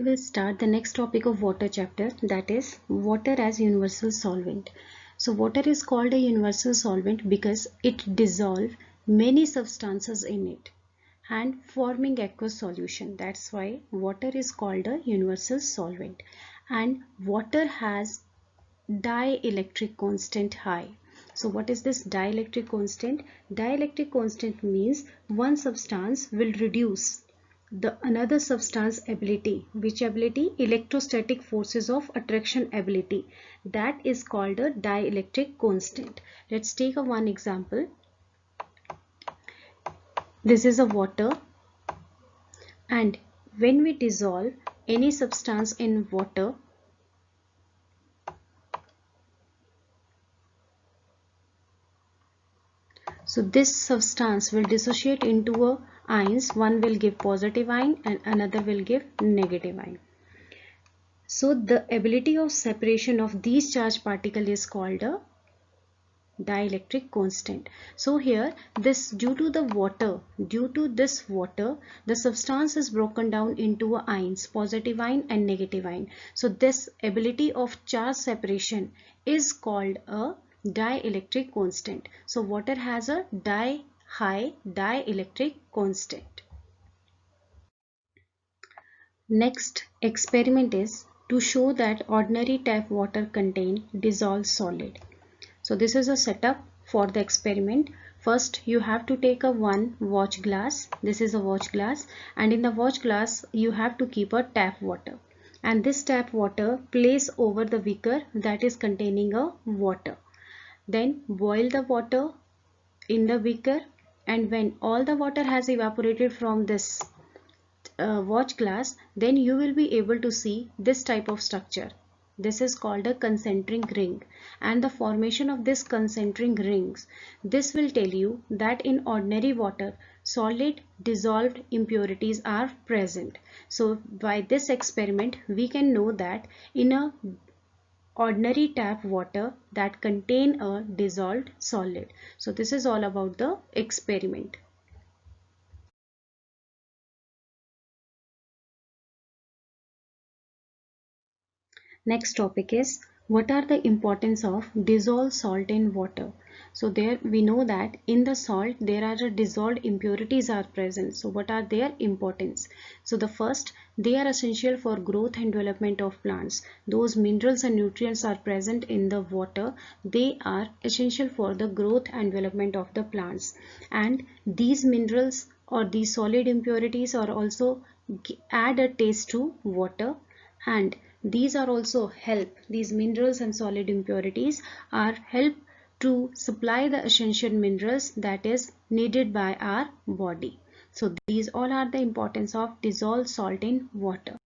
We will start the next topic of water chapter, that is water as universal solvent. So water is called a universal solvent because it dissolves many substances in it and forming aqueous solution. That's why water is called a universal solvent. And water has dielectric constant high. So what is this dielectric constant? Dielectric constant means one substance will reduce the another substance ability. Which ability? Electrostatic forces of attraction ability. That is called a dielectric constant. Let's take a one example. This is a water, and when we dissolve any substance in water, so this substance will dissociate into a ions. One will give positive ion and another will give negative ion. So the ability of separation of these charged particles is called a dielectric constant. So here this due to this water, the substance is broken down into ions, positive ion and negative ion. So this ability of charge separation is called a dielectric constant. So water has a high dielectric constant. Next experiment is to show that ordinary tap water contain dissolved solid. So this is a setup for the experiment. First you have to take a one watch glass. This is a watch glass, and in the watch glass you have to keep a tap water, and this tap water place over the beaker that is containing a water. Then boil the water in the beaker, and when all the water has evaporated from this watch glass, then you will be able to see this type of structure. This is called a concentric ring, and the formation of this concentric rings, this will tell you that in ordinary water solid dissolved impurities are present. So by this experiment we can know that in a ordinary tap water that contain a dissolved solid. So this is all about the experiment. Next topic is what are the importance of dissolved salt in water. So there we know that in the salt there are dissolved impurities are present. So what are their importance? So the first, they are essential for growth and development of plants. Those minerals and nutrients are present in the water. They are essential for the growth and development of the plants. And these minerals or these solid impurities are also add a taste to water, and these are also these minerals and solid impurities are help to supply the essential minerals that is needed by our body. So these all are the importance of dissolved salt in water.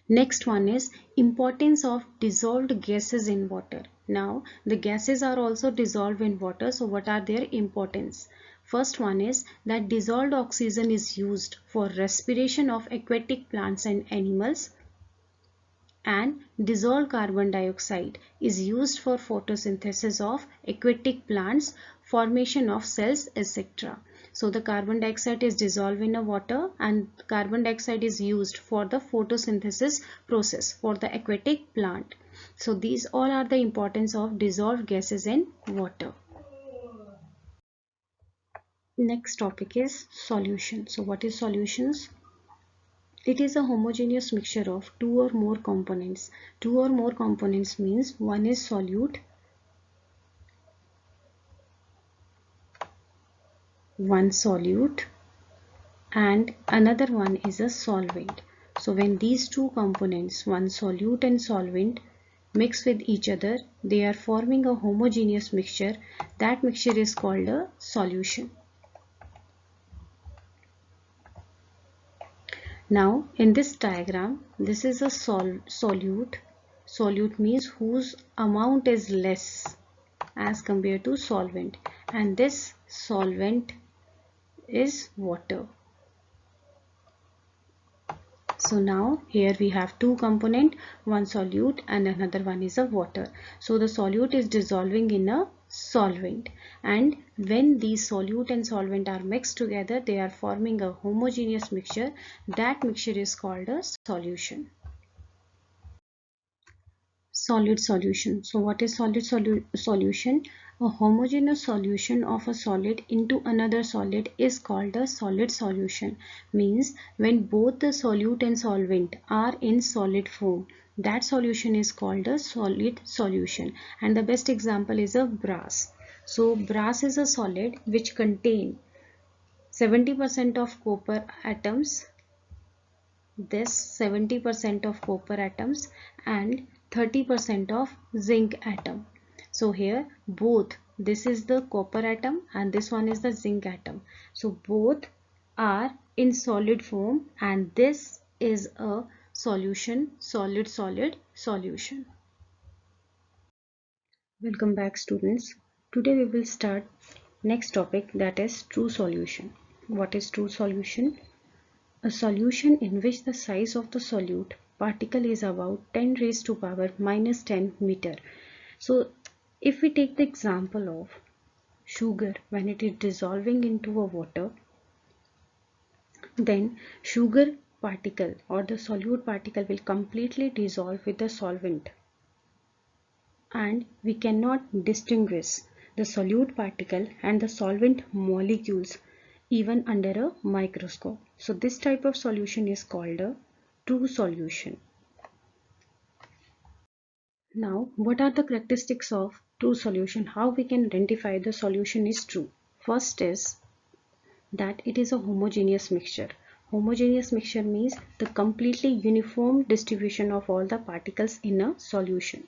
Next one is importance of dissolved gases in water. Now the gases are also dissolved in water. So what are their importance? First one is that dissolved oxygen is used for respiration of aquatic plants and animals, and dissolved carbon dioxide is used for photosynthesis of aquatic plants, formation of cells, etc. So the carbon dioxide is dissolved in a water, and carbon dioxide is used for the photosynthesis process for the aquatic plant. So these all are the importance of dissolved gases in water. Next topic is solution. So what is solutions? It is a homogeneous mixture of two or more components. Two or more components means one is solute, and another one is a solvent. So when these two components, one solute and solvent, mix with each other, they are forming a homogeneous mixture. That mixture is called a solution. Now in this diagram, this is a solute. Solute means whose amount is less as compared to solvent, and this solvent is water. So now here we have two component, one solute and another one is a water. So the solute is dissolving in a solvent, and when these solute and solvent are mixed together, they are forming a homogeneous mixture. That mixture is called a solution. Solid solution. So what is solid solution? A homogeneous solution of a solid into another solid is called a solid solution. Means when both the solute and solvent are in solid form, that solution is called a solid solution. And the best example is a brass. So brass is a solid which contain 70% of copper atoms, this 70% of copper atoms, and 30% of zinc atom. So here both, this is the copper atom and this one is the zinc atom. So both are in solid form, and this is a solution, solid solution. Welcome back, students. Today we will start next topic, that is true solution. What is true solution? A solution in which the size of the solute particle is about 10 raised to power minus 10 meter. So if we take the example of sugar, when it is dissolving into a water, then sugar particle or the solute particle will completely dissolve with the solvent, and we cannot distinguish the solute particle and the solvent molecules even under a microscope. So this type of solution is called a true solution. Now, what are the characteristics of true solution? How we can identify the solution is true? First is that it is a homogeneous mixture. Homogeneous mixture means the completely uniform distribution of all the particles in a solution.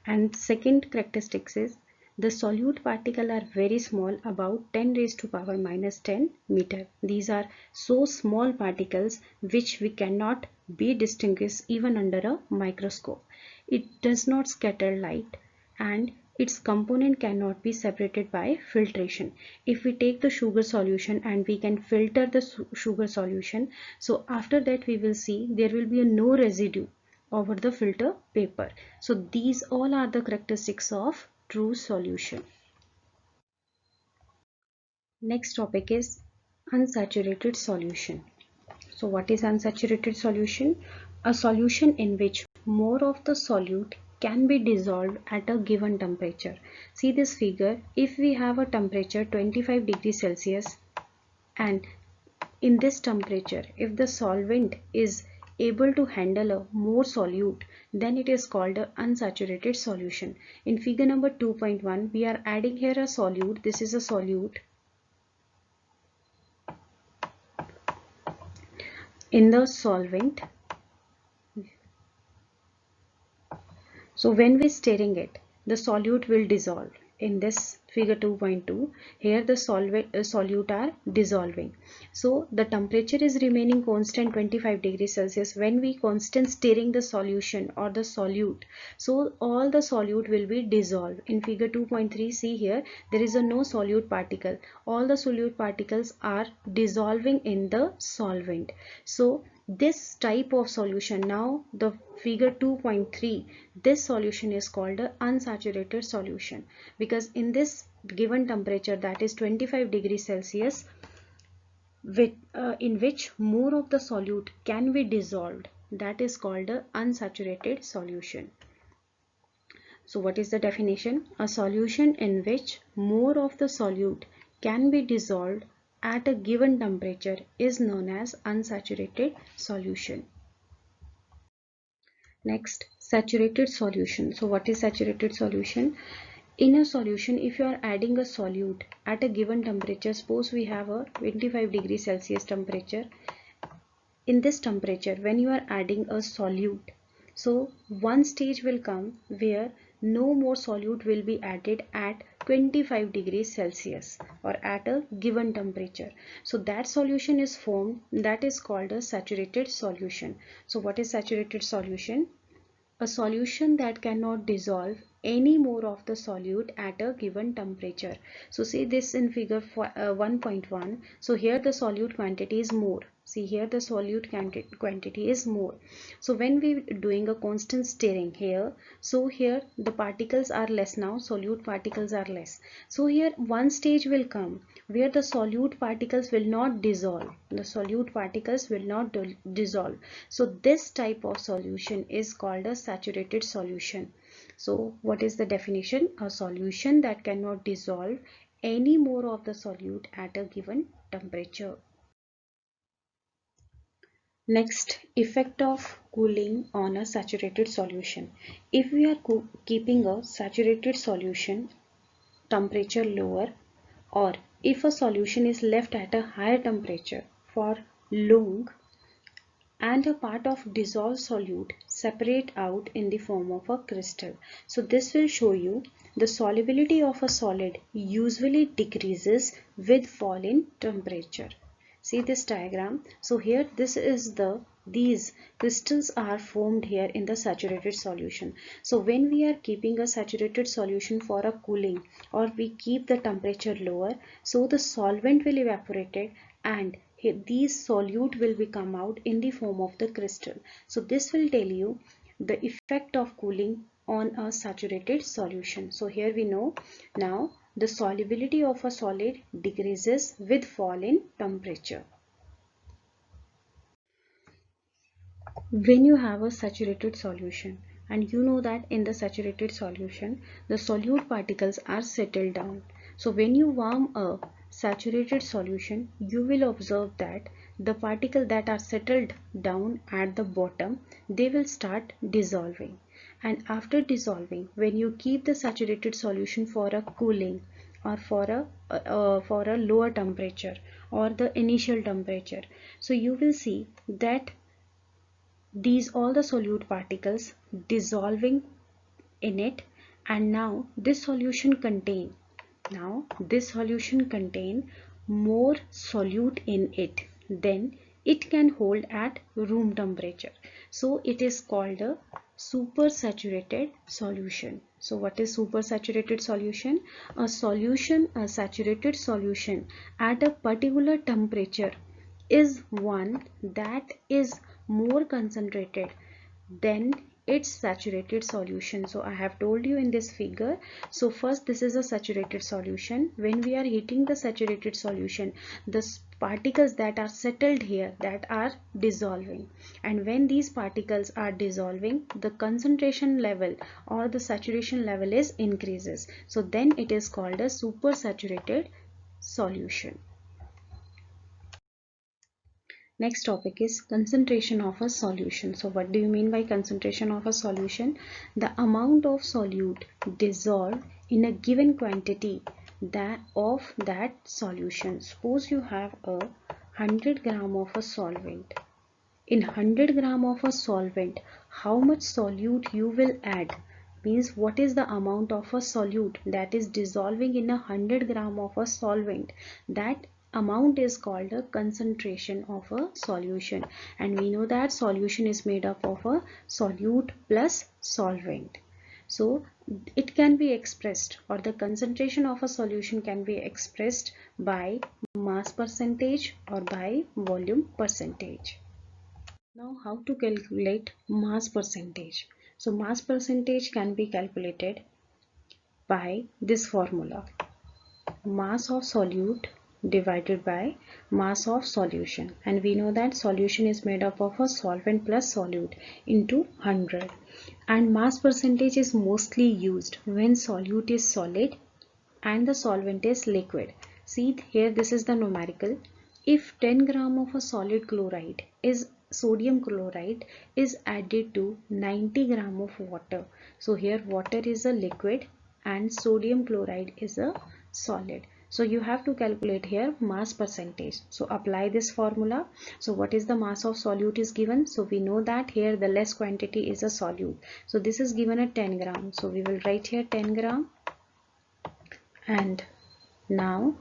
And second characteristics is the solute particle are very small, about 10 raised to power minus 10 meter. These are so small particles which we cannot be distinguished even under a microscope. It does not scatter light, and its component cannot be separated by filtration. If we take the sugar solution and we can filter the sugar solution, so after that we will see there will be no residue over the filter paper. So these all are the characteristics of true solution. Next topic is unsaturated solution. So what is unsaturated solution? A solution in which more of the solute can be dissolved at a given temperature. See this figure. If we have a temperature 25 degrees Celsius, and in this temperature if the solvent is able to handle a more solute, then it is called a unsaturated solution. In figure number 2.1 we are adding here a solute. This is a solute in the solvent. So when we stirring it, the solute will dissolve. In this figure 2.2, here the solute are dissolving. So the temperature is remaining constant 25 degrees Celsius. When we constant stirring the solution or the solute, so all the solute will be dissolved. In figure 2.3, see here, there is a no solute particle. All the solute particles are dissolving in the solvent. So this type of solution, now the figure 2.3, this solution is called a unsaturated solution, because in this given temperature, that is 25 degrees Celsius, in which more of the solute can be dissolved, that is called a unsaturated solution. So what is the definition? A solution in which more of the solute can be dissolved at a given temperature is known as unsaturated solution. Next, saturated solution. So what is saturated solution? In a solution, if you are adding a solute at a given temperature, suppose we have a 25 degrees Celsius temperature. In this temperature, when you are adding a solute, so one stage will come where no more solute will be added at 25 degrees Celsius or at a given temperature. So that solution is formed, that is called a saturated solution. So what is saturated solution? A solution that cannot dissolve any more of the solute at a given temperature. So see this in figure 1.1. So here the solute quantity is more. See here the solute quantity is more. So when we doing a constant stirring here, so here the particles are less now, solute particles are less. So here one stage will come where the solute particles will not dissolve. The solute particles will not dissolve. So this type of solution is called a saturated solution. So what is the definition? A solution that cannot dissolve any more of the solute at a given temperature. Next, effect of cooling on a saturated solution. If we are keeping a saturated solution temperature lower, or if a solution is left at a higher temperature for long, and a part of dissolved solute separate out in the form of a crystal. So this will show you the solubility of a solid usually decreases with fall in temperature. See this diagram. So here these crystals are formed here in the saturated solution. So when we are keeping a saturated solution for a cooling, or we keep the temperature lower, so the solvent will evaporate and these solute will be come out in the form of the crystal. So this will tell you the effect of cooling on a saturated solution. So here we know now the solubility of a solid decreases with fall in temperature. When you have a saturated solution, and you know that in the saturated solution the solute particles are settled down. So when you warm a saturated solution, you will observe that the particles that are settled down at the bottom, they will start dissolving. And after dissolving, when you keep the saturated solution for a cooling, or for a lower temperature or the initial temperature, so you will see that these all the solute particles dissolving in it, and now this solution contain more solute in it than it can hold at room temperature. So it is called a supersaturated solution. So what is supersaturated solution? A saturated solution at a particular temperature is one that is more concentrated than its saturated solution. So I have told you in this figure. So first, this is a saturated solution. When we are heating the saturated solution, the particles that are settled here, that are dissolving, and when these particles are dissolving, the concentration level or the saturation level is increases. So then it is called a supersaturated solution. Next topic is concentration of a solution. So what do you mean by concentration of a solution? The amount of solute dissolved in a given quantity of that solution. Suppose you have 100 gram of a solvent. In 100 gram of a solvent, how much solute you will add? Means what is the amount of a solute that is dissolving in 100 gram of a solvent. That amount is called a concentration of a solution, and we know that solution is made up of a solute plus solvent. So it can be expressed, or the concentration of a solution can be expressed by mass percentage or by volume percentage. Now how to calculate mass percentage? So mass percentage can be calculated by this formula: mass of solute divided by mass of solution, and we know that solution is made up of a solvent plus solute into 100, and mass percentage is mostly used when solute is solid and the solvent is liquid. See here, this is the numerical. If 10 gram of a solid chloride is sodium chloride is added to 90 gram of water, so here water is a liquid and sodium chloride is a solid. So you have to calculate here mass percentage. So apply this formula. So what is the mass of solute is given? So we know that here the less quantity is a solute. So this is given at 10 gram. So we will write here 10 gram, and now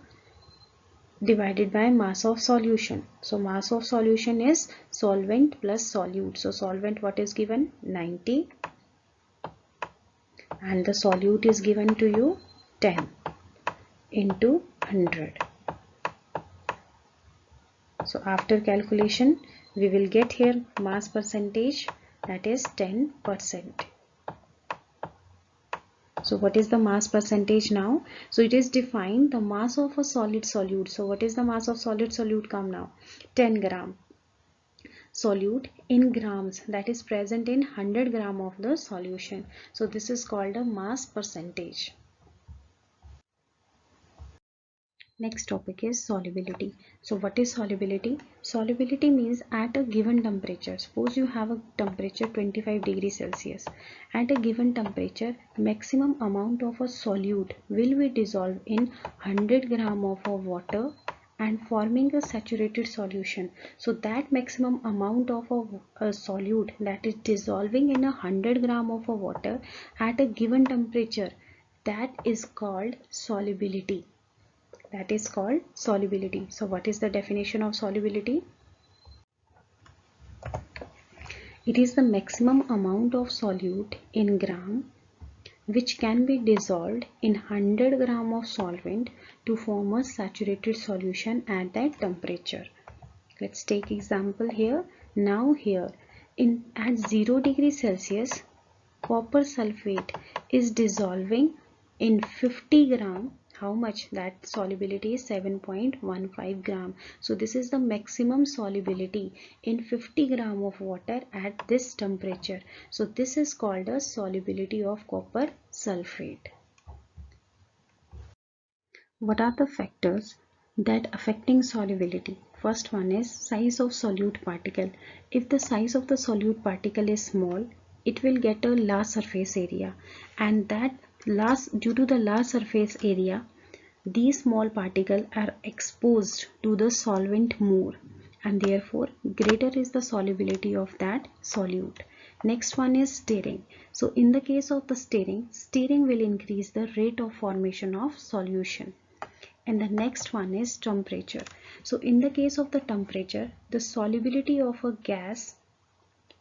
divided by mass of solution. So mass of solution is solvent plus solute. So solvent, what is given? 90, and the solute is given to you 10 into 100. So after calculation, we will get here mass percentage, that is 10%. So what is the mass percentage now? So it is defined the mass of a solid solute. So what is the mass of solid solute come now? 10 gram. Solute in grams, that is present in 100 gram of the solution. So this is called a mass percentage. Next topic is solubility. So what is solubility? Solubility means at a given temperature. Suppose you have a temperature 25 degrees Celsius. At a given temperature, maximum amount of a solute will be dissolved in 100 gram of a water and forming a saturated solution. So that maximum amount of a solute that is dissolving in 100 gram of a water at a given temperature, that is called solubility. That is called solubility. So what is the definition of solubility? It is the maximum amount of solute in gram which can be dissolved in 100 gram of solvent to form a saturated solution at that temperature. Let's take example here. Now here at 0 degrees Celsius, copper sulfate is dissolving in 50 gram. How much? That solubility is 7.15 gram. So this is the maximum solubility in 50 gram of water at this temperature. So this is called a solubility of copper sulfate. What are the factors that affecting solubility? First one is size of solute particle. If the size of the solute particle is small, it will get a large surface area, and due to the large surface area, these small particles are exposed to the solvent more, and therefore greater is the solubility of that solute. Next one is stirring. So in the case of the stirring will increase the rate of formation of solution. And the next one is temperature. So in the case of the temperature, the solubility of a gas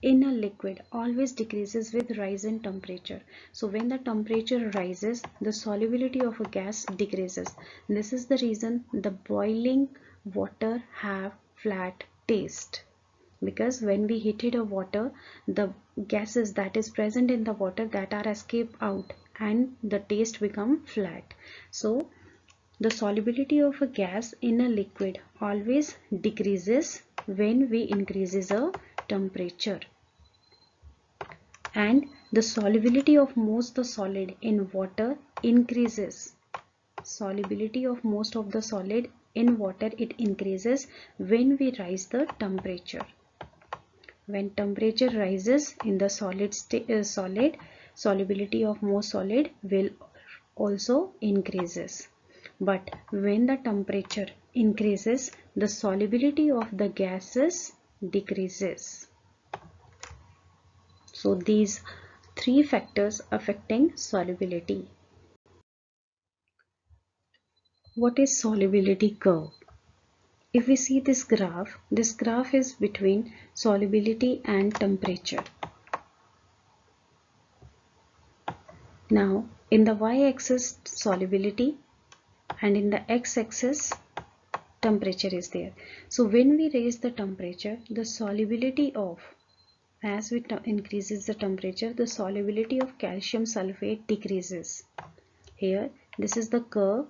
in a liquid always decreases with rise in temperature. So when the temperature rises, the solubility of a gas decreases. This is the reason the boiling water have flat taste, because when we heated a water, the gases that is present in the water that are escape out and the taste become flat. So the solubility of a gas in a liquid always decreases when we increases a temperature, and the solubility of most the solid in water increases. Solubility of most of the solid in water, it increases when we rise the temperature. When temperature rises in the solid, solubility of most solid will also increases. But when the temperature increases, the solubility of the gases decreases. So these three factors affecting solubility. What is solubility curve? If we see this graph is between solubility and temperature. Now in the y-axis solubility and in the x-axis temperature is there. So when we raise the temperature, the solubility of, as we increases the temperature, the solubility of calcium sulfate decreases. Here this is the curve,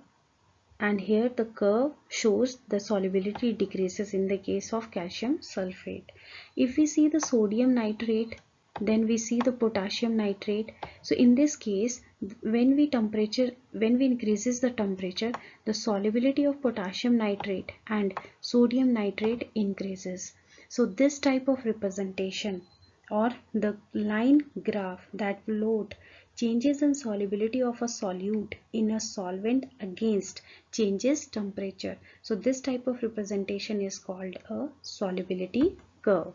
and here the curve shows the solubility decreases in the case of calcium sulfate. If we see the sodium nitrate, then we see the potassium nitrate. So in this case, when we increases the temperature, the solubility of potassium nitrate and sodium nitrate increases. So this type of representation, or the line graph that plot changes in solubility of a solute in a solvent against changes temperature. So this type of representation is called a solubility curve.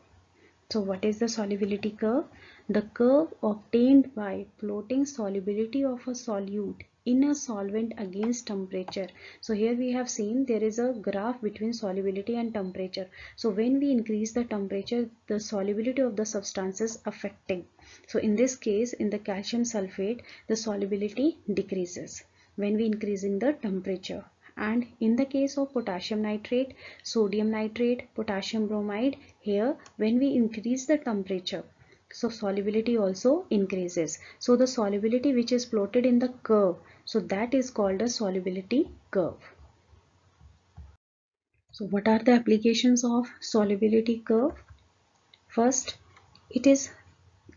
So what is the solubility curve? The curve obtained by plotting solubility of a solute in a solvent against temperature. So here we have seen there is a graph between solubility and temperature. So when we increase the temperature, the solubility of the substance is affecting. So in this case, in the calcium sulfate, the solubility decreases when we increase in the temperature, And in the case of potassium nitrate, sodium nitrate, potassium bromide, here when we increase the temperature, so solubility also increases. So the solubility which is plotted in the curve, so that is called a solubility curve. So what are the applications of solubility curve? First, it is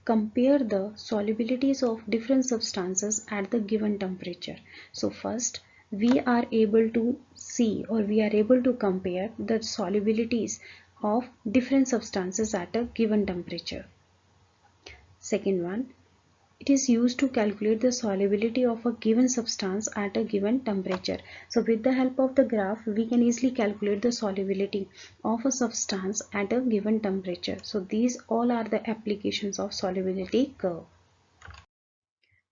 compare the solubilities of different substances at the given temperature. So first we are able to see, or we are able to compare the solubilities of different substances at a given temperature. Second one, it is used to calculate the solubility of a given substance at a given temperature. So with the help of the graph, we can easily calculate the solubility of a substance at a given temperature. So these all are the applications of solubility curve.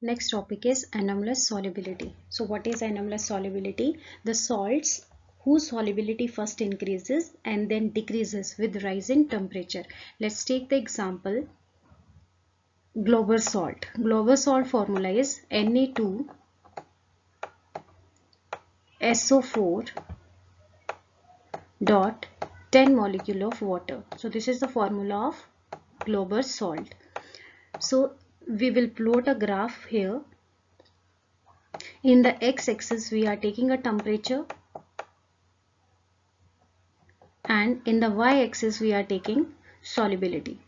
Next topic is anomalous solubility. So what is anomalous solubility? The salts whose solubility first increases and then decreases with rise in temperature. Let's take the example Glauber salt. Glauber salt formula is Na2SO4 dot 10 molecule of water. So this is the formula of Glauber salt. So we will plot a graph here. In the x-axis we are taking a temperature, and in the y-axis we are taking solubility.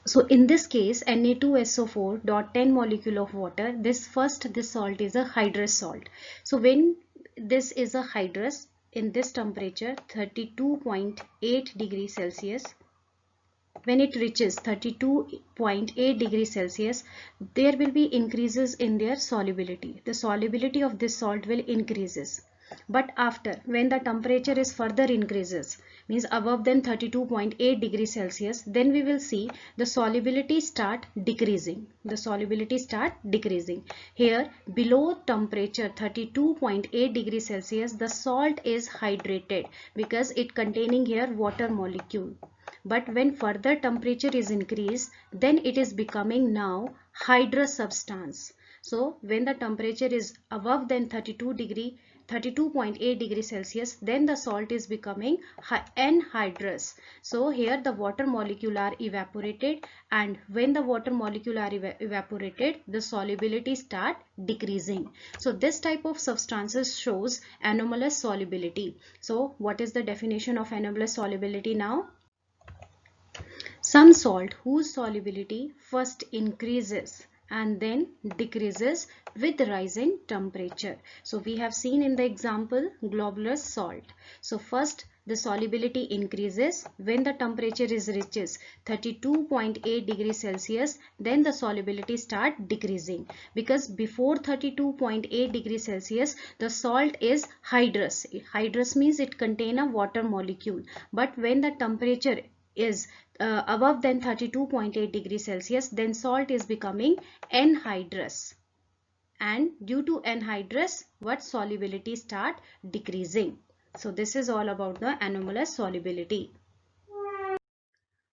So in this case, Na2SO4 dot 10 molecule of water, this salt is a hydrous salt. So when this is a hydrous, in this temperature 32.8 degrees Celsius, when it reaches 32.8 degrees Celsius, there will be increases in their solubility. The solubility of this salt will increases. But after, when the temperature is further increases, means above than 32.8 degrees Celsius, then we will see the solubility start decreasing. The solubility start decreasing. Here below temperature 32.8 degrees Celsius, the salt is hydrated because it containing here water molecule. But when further temperature is increased, then it is becoming now hydrous substance. So when the temperature is above than 32.8 degrees Celsius, then the salt is becoming anhydrous. So here the water molecule are evaporated, and when the water molecule are evaporated, the solubility start decreasing. So this type of substances shows anomalous solubility. So what is the definition of anomalous solubility now? Some salt whose solubility first increases and then decreases with rise in temperature. So we have seen in the example globular salt. So first the solubility increases when the temperature is reaches 32.8 degrees Celsius, then the solubility start decreasing, because before 32.8 degrees Celsius the salt is hydrous. Hydrous means it contain a water molecule, but when the temperature is above than 32.8 degrees Celsius, then salt is becoming anhydrous, and due to anhydrous, what solubility start decreasing. So this is all about the anomalous solubility.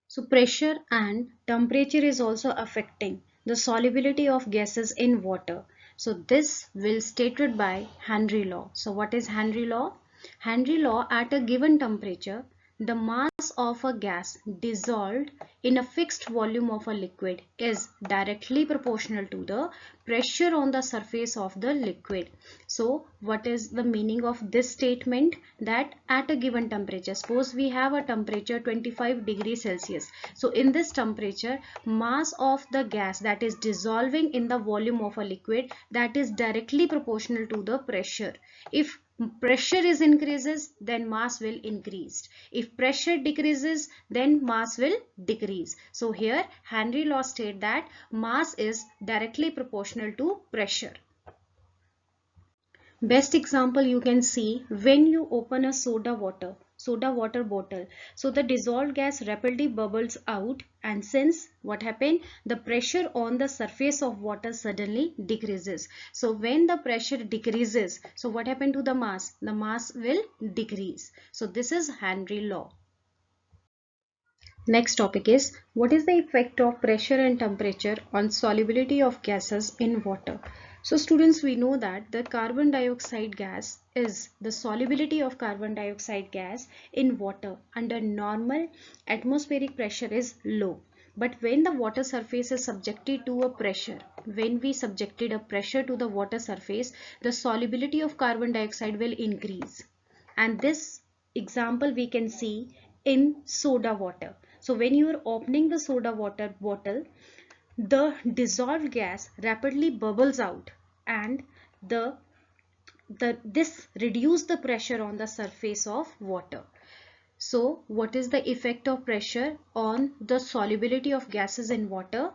So pressure and temperature is also affecting the solubility of gases in water. So this will stated by Henry law. So what is Henry law? Henry law, at a given temperature, the mass of a gas dissolved in a fixed volume of a liquid is directly proportional to the pressure on the surface of the liquid. So what is the meaning of this statement? That at a given temperature, suppose we have a temperature 25 degrees Celsius. So in this temperature, mass of the gas that is dissolving in the volume of a liquid, that is directly proportional to the pressure. If pressure is increases, then mass will increase. If pressure decreases, then mass will decrease. So here Henry law state that mass is directly proportional to pressure. Best example you can see when you open a soda water bottle. So the dissolved gas rapidly bubbles out, and since what happened, the pressure on the surface of water suddenly decreases. So when the pressure decreases, so what happened to the mass? The mass will decrease. So this is Henry law. Next topic is, what is the effect of pressure and temperature on solubility of gases in water? So students, we know that the carbon dioxide gas is the solubility of carbon dioxide gas in water under normal atmospheric pressure is low. But when the water surface is subjected to a pressure, when we subjected a pressure to the water surface, the solubility of carbon dioxide will increase. And this example we can see in soda water. So when you are opening the soda water bottle, the dissolved gas rapidly bubbles out, and this reduces the pressure on the surface of water. So what is the effect of pressure on the solubility of gases in water?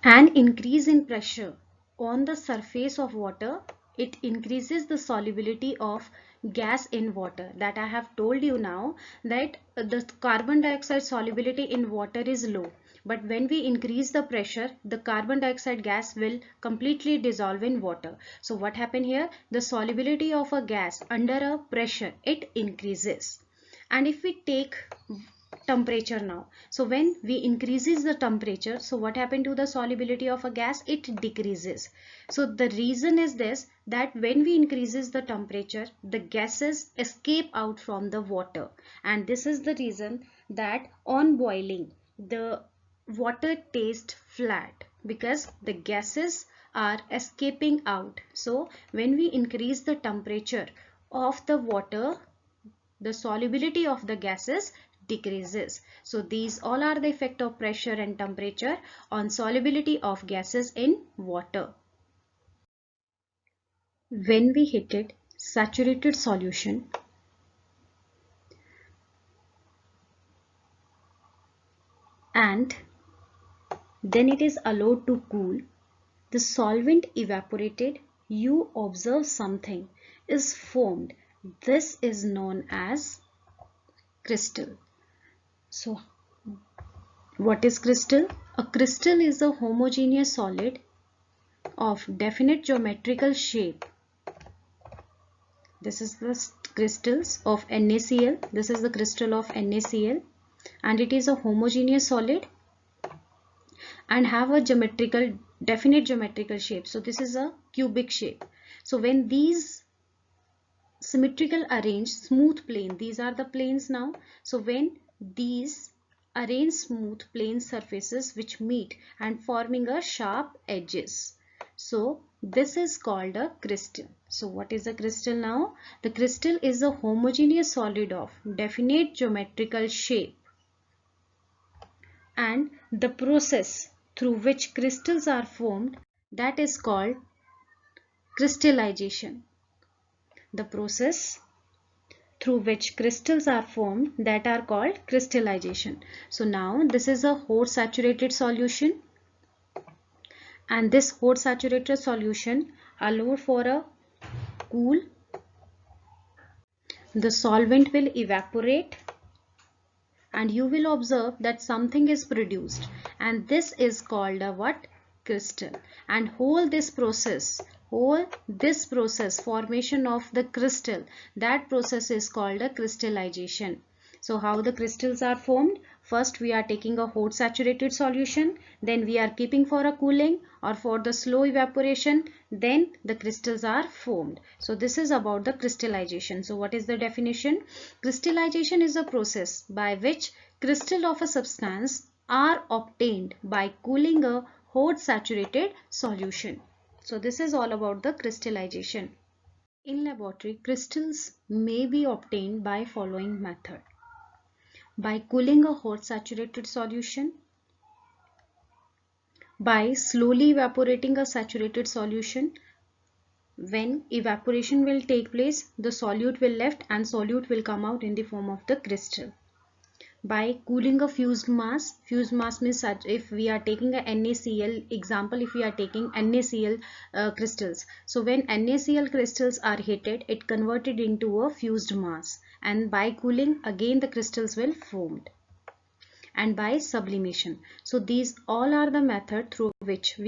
An increase in pressure on the surface of water, it increases the solubility of gas in water. That I have told you now, that the carbon dioxide solubility in water is low. But when we increase the pressure, the carbon dioxide gas will completely dissolve in water. So what happened here? The solubility of a gas under a pressure, it increases. And if we take temperature now, so when we increases the temperature, so what happened to the solubility of a gas? It decreases. So the reason is this, that when we increases the temperature, the gases escape out from the water, and this is the reason that on boiling the water tastes flat, because the gases are escaping out. So when we increase the temperature of the water, the solubility of the gases decreases. So these all are the effect of pressure and temperature on solubility of gases in water. When we heated saturated solution and then it is allowed to cool, the solvent evaporated, you observe something is formed. This is known as crystal. So what is crystal? A crystal is a homogeneous solid of definite geometrical shape. This is the crystals of NaCl. This is the crystal of NaCl, and it is a homogeneous solid and have a definite geometrical shape. So this is a cubic shape. So when these symmetrical arranged smooth plane, these are the planes now. So when these arranged smooth plane surfaces which meet and forming a sharp edges, so this is called a crystal. So what is a crystal now? The crystal is a homogeneous solid of definite geometrical shape, and the process through which crystals are formed, that is called crystallization. The process through which crystals are formed, that are called crystallization. So now this is a hot saturated solution, and this hot saturated solution allowed for a cool. The solvent will evaporate and you will observe that something is produced, and this is called a what? Crystal. And whole this process formation of the crystal, that process is called a crystallization. So how the crystals are formed? First we are taking a hot saturated solution, then we are keeping for a cooling or for the slow evaporation, then the crystals are formed. So this is about the crystallization. So what is the definition? Crystallization is a process by which crystal of a substance are obtained by cooling a hot saturated solution. So this is all about the crystallization. In laboratory, crystals may be obtained by following method: by cooling a hot saturated solution, by slowly evaporating a saturated solution. When evaporation will take place, the solute will left and solute will come out in the form of the crystal. By cooling a fused mass means if we are taking a NaCl example, if we are taking NaCl crystals, so when NaCl crystals are heated, it converted into a fused mass, and by cooling again the crystals will formed. And by sublimation. So these all are the method through which we